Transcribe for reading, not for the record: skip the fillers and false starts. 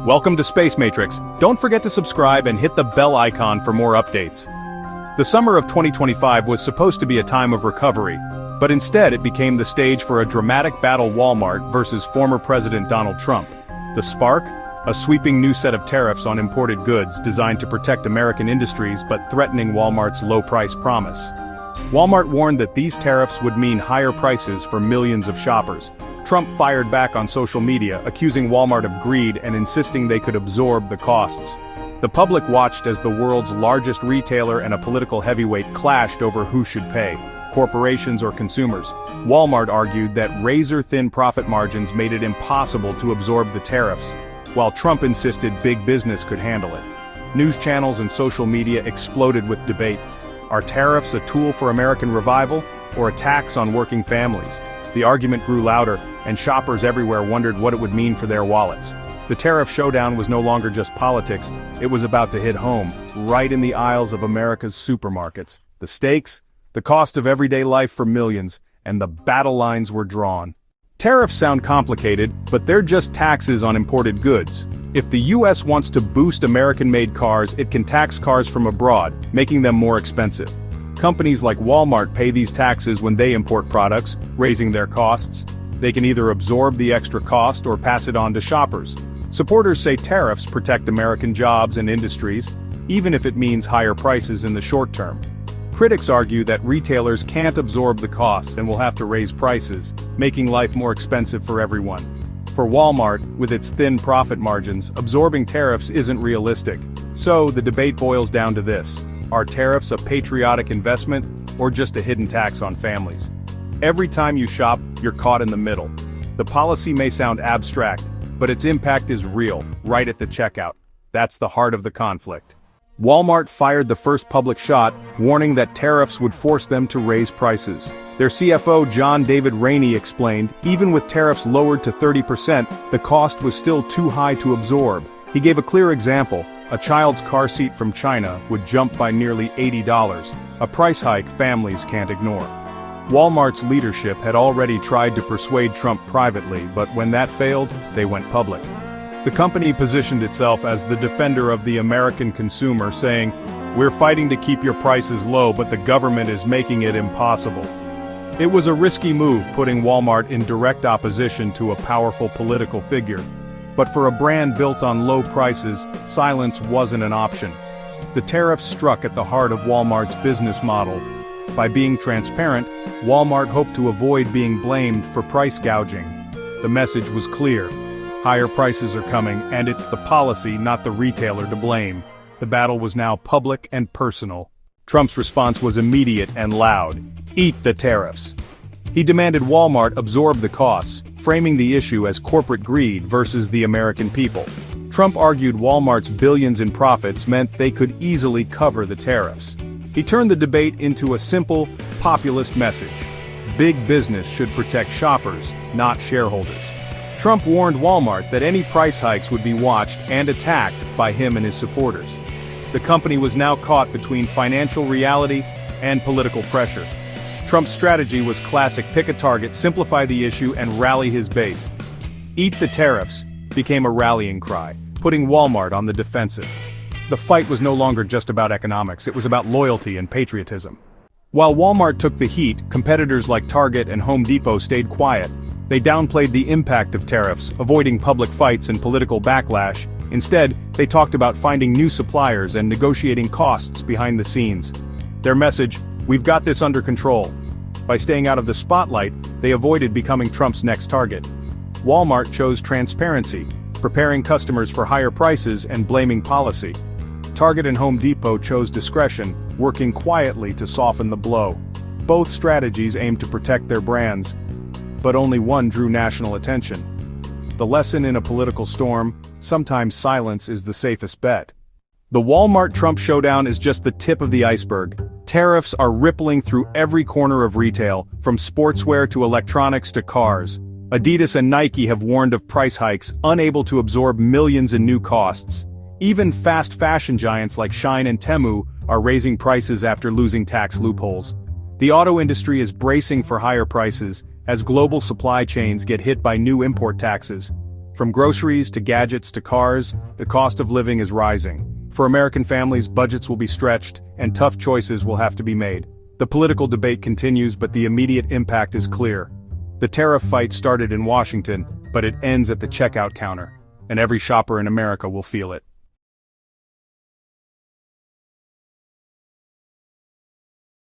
Welcome to Space Matrix. Don't forget to subscribe and hit the bell icon for more updates. The summer of 2025 was supposed to be a time of recovery, but instead it became the stage for a dramatic battle: Walmart versus former President Donald Trump. The spark? A sweeping new set of tariffs on imported goods designed to protect American industries but threatening Walmart's low-price promise. Walmart warned that these tariffs would mean higher prices for millions of shoppers. Trump fired back on social media, accusing Walmart of greed and insisting they could absorb the costs. The public watched as the world's largest retailer and a political heavyweight clashed over who should pay, corporations or consumers. Walmart argued that razor-thin profit margins made it impossible to absorb the tariffs, while Trump insisted big business could handle it. News channels and social media exploded with debate. Are tariffs a tool for American revival, or a tax on working families? The argument grew louder, and shoppers everywhere wondered what it would mean for their wallets. The tariff showdown was no longer just politics, it was about to hit home, right in the aisles of America's supermarkets. The stakes? The cost of everyday life for millions, and the battle lines were drawn. Tariffs sound complicated, but they're just taxes on imported goods. If the US wants to boost American-made cars, it can tax cars from abroad, making them more expensive. Companies like Walmart pay these taxes when they import products, raising their costs. They can either absorb the extra cost or pass it on to shoppers. Supporters say tariffs protect American jobs and industries, even if it means higher prices in the short term. Critics argue that retailers can't absorb the costs and will have to raise prices, making life more expensive for everyone. For Walmart, with its thin profit margins, absorbing tariffs isn't realistic. So, the debate boils down to this: are tariffs a patriotic investment, or just a hidden tax on families? Every time you shop, you're caught in the middle. The policy may sound abstract, but its impact is real, right at the checkout. That's the heart of the conflict. Walmart fired the first public shot, warning that tariffs would force them to raise prices. Their CFO John David Rainey explained, even with tariffs lowered to 30%, the cost was still too high to absorb. He gave a clear example: a child's car seat from China would jump by nearly $80, a price hike families can't ignore. Walmart's leadership had already tried to persuade Trump privately, but when that failed, they went public. The company positioned itself as the defender of the American consumer, saying, "We're fighting to keep your prices low, but the government is making it impossible." It was a risky move, putting Walmart in direct opposition to a powerful political figure. But for a brand built on low prices, silence wasn't an option. The tariffs struck at the heart of Walmart's business model. By being transparent, Walmart hoped to avoid being blamed for price gouging. The message was clear: higher prices are coming, and it's the policy, not the retailer, to blame. The battle was now public and personal. Trump's response was immediate and loud: eat the tariffs. He demanded Walmart absorb the costs, framing the issue as corporate greed versus the American people. Trump argued Walmart's billions in profits meant they could easily cover the tariffs. He turned the debate into a simple, populist message: big business should protect shoppers, not shareholders. Trump warned Walmart that any price hikes would be watched and attacked by him and his supporters. The company was now caught between financial reality and political pressure. Trump's strategy was classic: pick a target, simplify the issue, and rally his base. Eat the tariffs became a rallying cry, putting Walmart on the defensive. The fight was no longer just about economics, it was about loyalty and patriotism. While Walmart took the heat, competitors like Target and Home Depot stayed quiet. They downplayed the impact of tariffs, avoiding public fights and political backlash. Instead, they talked about finding new suppliers and negotiating costs behind the scenes. Their message: we've got this under control. By staying out of the spotlight, they avoided becoming Trump's next target. Walmart chose transparency, preparing customers for higher prices and blaming policy. Target and Home Depot chose discretion, working quietly to soften the blow. Both strategies aimed to protect their brands, but only one drew national attention. The lesson in a political storm: sometimes silence is the safest bet. The Walmart-Trump showdown is just the tip of the iceberg. Tariffs are rippling through every corner of retail, from sportswear to electronics to cars. Adidas and Nike have warned of price hikes, unable to absorb millions in new costs. Even fast fashion giants like Shein and Temu are raising prices after losing tax loopholes. The auto industry is bracing for higher prices, as global supply chains get hit by new import taxes. From groceries to gadgets to cars, the cost of living is rising. For American families, budgets will be stretched, and tough choices will have to be made. The political debate continues, but the immediate impact is clear. The tariff fight started in Washington, but it ends at the checkout counter, and every shopper in America will feel it.